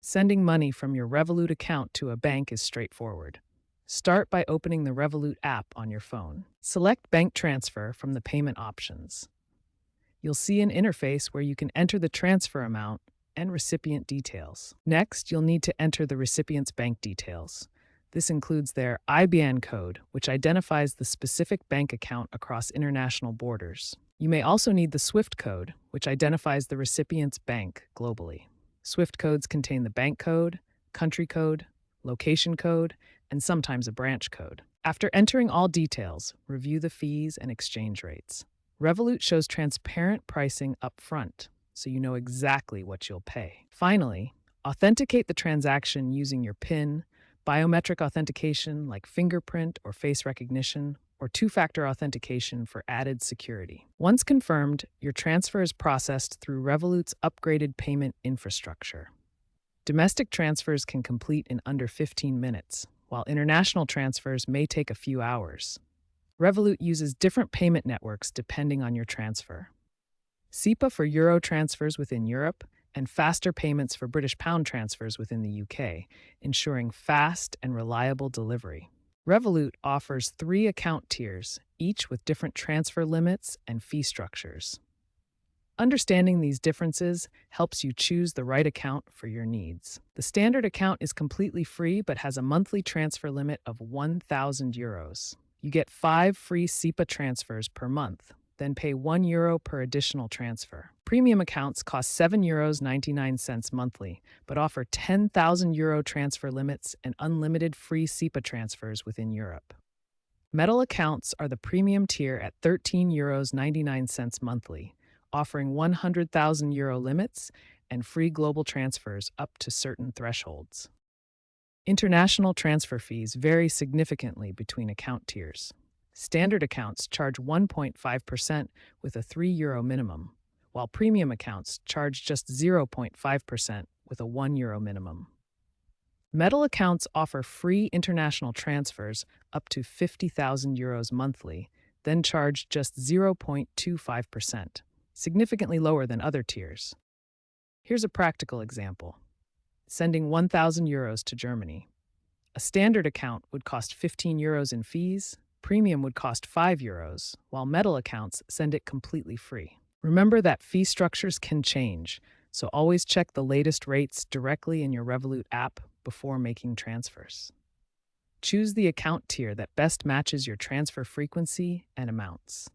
Sending money from your Revolut account to a bank is straightforward. Start by opening the Revolut app on your phone. Select Bank Transfer from the payment options. You'll see an interface where you can enter the transfer amount and recipient details. Next, you'll need to enter the recipient's bank details. This includes their IBAN code, which identifies the specific bank account across international borders. You may also need the SWIFT code, which identifies the recipient's bank globally. SWIFT codes contain the bank code, country code, location code, and sometimes a branch code. After entering all details, review the fees and exchange rates. Revolut shows transparent pricing up front, so you know exactly what you'll pay. Finally, authenticate the transaction using your PIN, biometric authentication like fingerprint or face recognition, or two-factor authentication for added security. Once confirmed, your transfer is processed through Revolut's upgraded payment infrastructure. Domestic transfers can complete in under 15 minutes, while international transfers may take a few hours. Revolut uses different payment networks depending on your transfer. SEPA for Euro transfers within Europe, and faster payments for British pound transfers within the UK, ensuring fast and reliable delivery. Revolut offers 3 account tiers, each with different transfer limits and fee structures. Understanding these differences helps you choose the right account for your needs. The standard account is completely free but has a monthly transfer limit of €1,000. You get 5 free SEPA transfers per month, then pay €1 per additional transfer. Premium accounts cost €7.99 monthly, but offer €10,000 transfer limits and unlimited free SEPA transfers within Europe. Metal accounts are the premium tier at €13.99 monthly, offering €100,000 limits and free global transfers up to certain thresholds. International transfer fees vary significantly between account tiers. Standard accounts charge 1.5% with a €3 minimum, while premium accounts charge just 0.5% with a €1 minimum. Metal accounts offer free international transfers up to €50,000 monthly, then charge just 0.25%, significantly lower than other tiers. Here's a practical example. Sending €1,000 to Germany. A standard account would cost €15 in fees, premium would cost €5, while metal accounts send it completely free. Remember that fee structures can change, so always check the latest rates directly in your Revolut app before making transfers. Choose the account tier that best matches your transfer frequency and amounts.